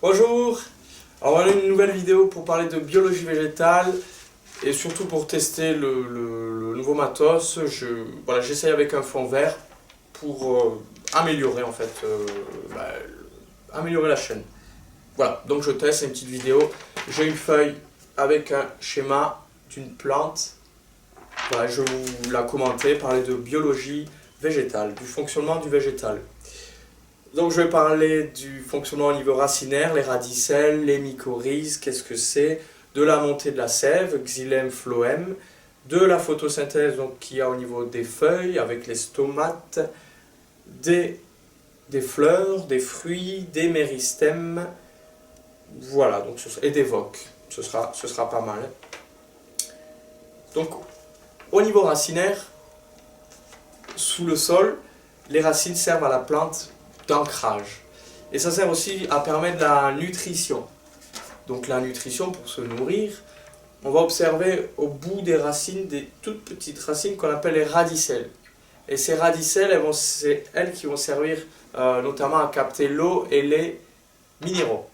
Bonjour. Alors voilà une nouvelle vidéo pour parler de biologie végétale et surtout pour tester le nouveau matos. J'essaye avec un fond vert pour améliorer en fait améliorer la chaîne. Voilà, donc je teste une petite vidéo. J'ai une feuille avec un schéma d'une plante. Voilà, je vous la commenter, parler de biologie végétale, du fonctionnement du végétal. Donc je vais parler du fonctionnement au niveau racinaire, les radicelles, les mycorhizes, qu'est-ce que c'est, de la montée de la sève, xylème, phloème, de la photosynthèse qu'il y a au niveau des feuilles avec les stomates, des fleurs, des fruits, des méristèmes, voilà, donc et des vocs, ce sera pas mal. Donc au niveau racinaire, sous le sol, les racines servent à la plante d'ancrage. Et ça sert aussi à permettre la nutrition. Donc la nutrition, pour se nourrir, on va observer au bout des racines, des toutes petites racines qu'on appelle les radicelles. Et ces radicelles, c'est elles qui vont servir notamment à capter l'eau et les minéraux.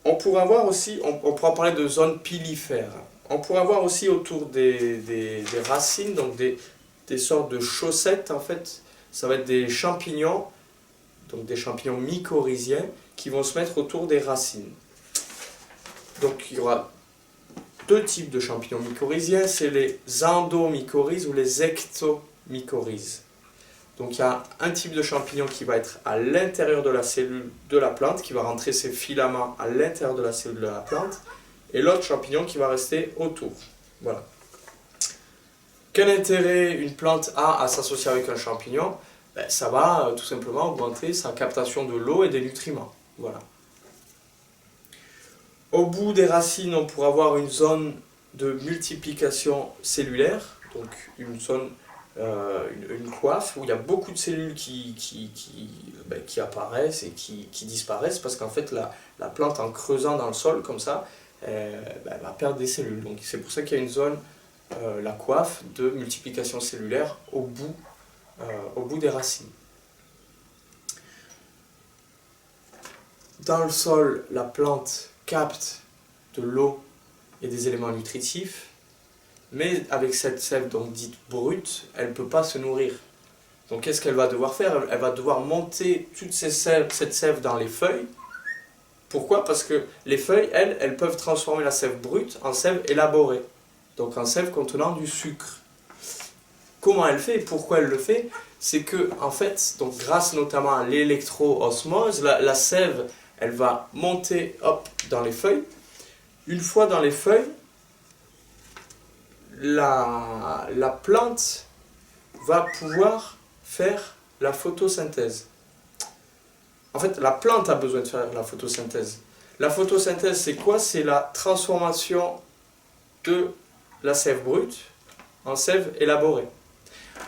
On pourra voir aussi, on pourra parler de zones pilifères. On pourra voir aussi autour des racines, donc des sortes de chaussettes en fait. Ça va être des champignons, donc des champignons mycorhiziens qui vont se mettre autour des racines. Donc il y aura deux types de champignons mycorhiziens, c'est les endomycorhizes ou les ectomycorhizes. Donc il y a un type de champignon qui va être à l'intérieur de la cellule de la plante, qui va rentrer ses filaments à l'intérieur de la cellule de la plante, et l'autre champignon qui va rester autour. Voilà. Quel intérêt une plante a à s'associer avec un champignon? Ça va tout simplement augmenter sa captation de l'eau et des nutriments. Voilà. Au bout des racines, on pourra avoir une zone de multiplication cellulaire, donc une zone, une coiffe, où il y a beaucoup de cellules qui apparaissent et qui disparaissent, parce qu'en fait la plante, en creusant dans le sol comme ça, elle va perdre des cellules. Donc c'est pour ça qu'il y a une zone, la coiffe de multiplication cellulaire au bout des racines. Dans le sol, la plante capte de l'eau et des éléments nutritifs, mais avec cette sève donc dite brute, elle ne peut pas se nourrir. Donc qu'est-ce qu'elle va devoir faire? Elle va devoir monter toute cette sève dans les feuilles. Pourquoi? Parce que les feuilles, elles peuvent transformer la sève brute en sève élaborée, donc en sève contenant du sucre. Comment elle fait et pourquoi elle le fait? C'est que, en fait, donc grâce notamment à l'électro-osmose, la sève, elle va monter dans les feuilles. Une fois dans les feuilles, la plante va pouvoir faire la photosynthèse. En fait, la plante a besoin de faire la photosynthèse. La photosynthèse, c'est quoi? C'est la transformation de la sève brute en sève élaborée.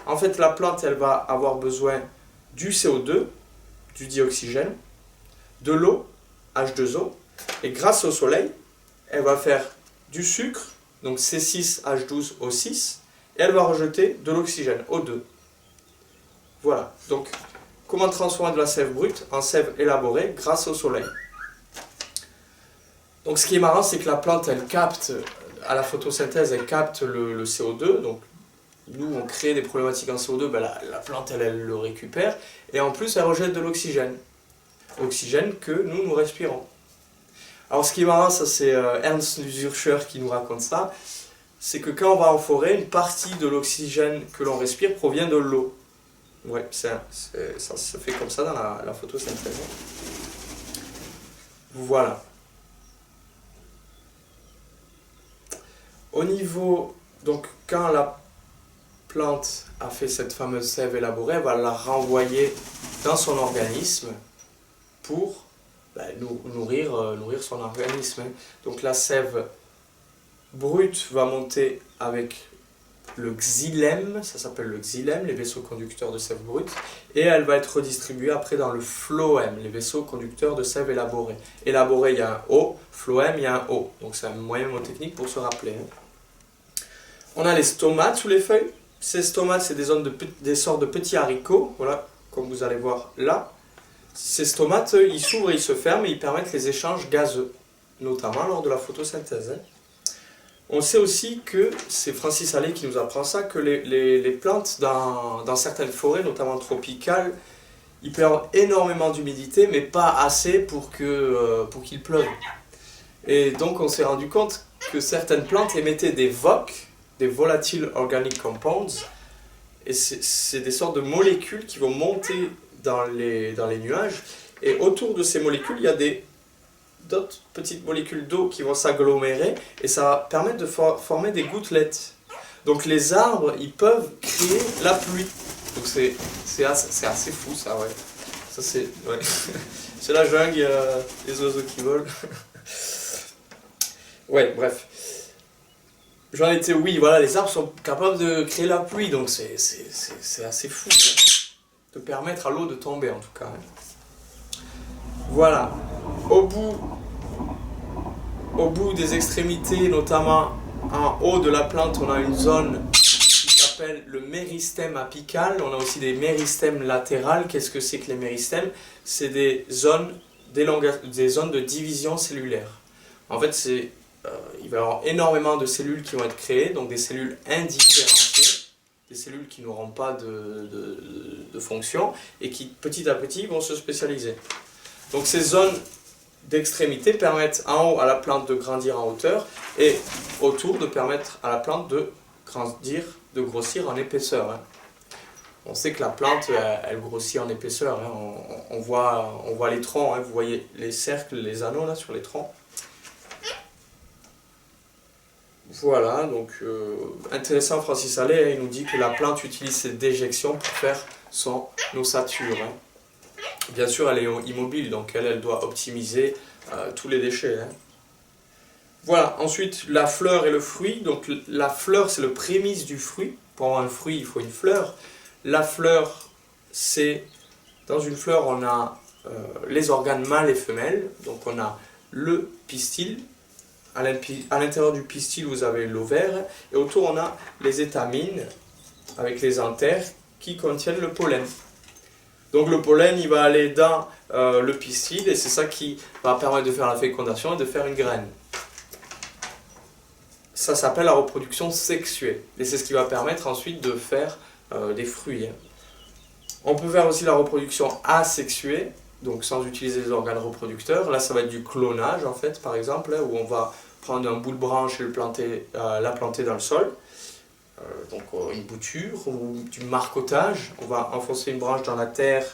En fait, la plante, elle va avoir besoin du CO2, du dioxygène, de l'eau, H2O, et grâce au soleil, elle va faire du sucre, donc C6H12O6, et elle va rejeter de l'oxygène, O2. Voilà, donc comment transformer de la sève brute en sève élaborée grâce au soleil. Donc ce qui est marrant, c'est que la plante, elle capte, à la photosynthèse, elle capte le CO2, donc nous, on crée des problématiques en CO2, la plante, elle le récupère, et en plus, elle rejette de l'oxygène. Oxygène que nous respirons. Alors, ce qui est marrant, ça c'est Ernst Zürcher qui nous raconte ça, c'est que quand on va en forêt, une partie de l'oxygène que l'on respire provient de l'eau. Ouais, ça se fait comme ça dans la photosynthèse. Voilà. Au niveau, donc, quand la plante a fait cette fameuse sève élaborée, elle va la renvoyer dans son organisme pour nourrir son organisme. Donc la sève brute va monter avec le xylème, ça s'appelle le xylème, les vaisseaux conducteurs de sève brute, et elle va être redistribuée après dans le phloème, les vaisseaux conducteurs de sève élaborée. Élaboré, il y a un O, phloème, il y a un O. Donc c'est un moyen mnémotechnique pour se rappeler. On a les stomates sous les feuilles. Ces stomates, c'est des sortes de petits haricots, voilà, comme vous allez voir là. Ces stomates, ils s'ouvrent et ils se ferment et ils permettent les échanges gazeux, notamment lors de la photosynthèse. On sait aussi que, c'est Francis Allais qui nous apprend ça, que les plantes dans certaines forêts, notamment tropicales, ils perdent énormément d'humidité, mais pas assez pour qu'il pleuve. Et donc on s'est rendu compte que certaines plantes émettaient des VOC, des Volatile Organic Compounds, et c'est des sortes de molécules qui vont monter dans les nuages, et autour de ces molécules, il y a d'autres petites molécules d'eau qui vont s'agglomérer, et ça va permettre de former des gouttelettes. Donc les arbres, ils peuvent créer la pluie. Donc c'est assez fou ça, ouais. Ça c'est ouais. C'est la jungle, il y a les oiseaux qui volent. Ouais, bref. J'en étais, oui, voilà, les arbres sont capables de créer la pluie, donc c'est assez fou, hein, de permettre à l'eau de tomber en tout cas. Hein. Voilà. Au bout des extrémités, notamment en haut de la plante, on a une zone qui s'appelle le méristème apical. On a aussi des méristèmes latérales. Qu'est-ce que c'est que les méristèmes? C'est des zones de division cellulaire. En fait, il va y avoir énormément de cellules qui vont être créées, donc des cellules indifférenciées, des cellules qui n'auront pas de fonction et qui petit à petit vont se spécialiser. Donc ces zones d'extrémité permettent en haut à la plante de grandir en hauteur et autour de permettre à la plante de grossir en épaisseur. Hein. On sait que la plante, elle grossit en épaisseur. Hein. On voit les troncs, hein. Vous voyez les cercles, les anneaux là sur les troncs. Voilà, donc intéressant, Francis Allais, il nous dit que la plante utilise ses déjections pour faire son ossature. Hein. Bien sûr, elle est immobile, donc elle doit optimiser tous les déchets. Hein. Voilà, ensuite la fleur et le fruit. Donc la fleur, c'est le prémisse du fruit. Pour avoir un fruit, il faut une fleur. La fleur, c'est... Dans une fleur, on a les organes mâles et femelles. Donc on a le pistil. À l'intérieur du pistil, vous avez l'ovaire. Et autour, on a les étamines, avec les anthères, qui contiennent le pollen. Donc le pollen, il va aller dans le pistil, et c'est ça qui va permettre de faire la fécondation et de faire une graine. Ça s'appelle la reproduction sexuée. Et c'est ce qui va permettre ensuite de faire des fruits. On peut faire aussi la reproduction asexuée, donc sans utiliser les organes reproducteurs. Là, ça va être du clonage, en fait, par exemple, où on va prendre un bout de branche et la planter dans le sol. Donc une bouture ou du marcottage. On va enfoncer une branche dans la terre,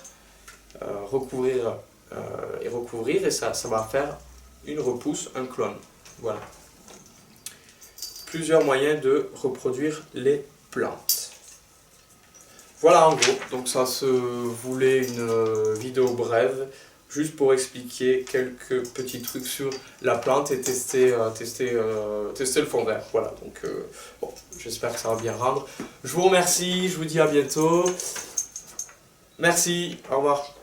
recouvrir, et ça va faire une repousse, un clone. Voilà. Plusieurs moyens de reproduire les plantes. Voilà en gros, donc ça se voulait une vidéo brève, juste pour expliquer quelques petits trucs sur la plante et tester le fond vert. Voilà, donc bon, j'espère que ça va bien rendre. Je vous remercie, je vous dis à bientôt. Merci, au revoir.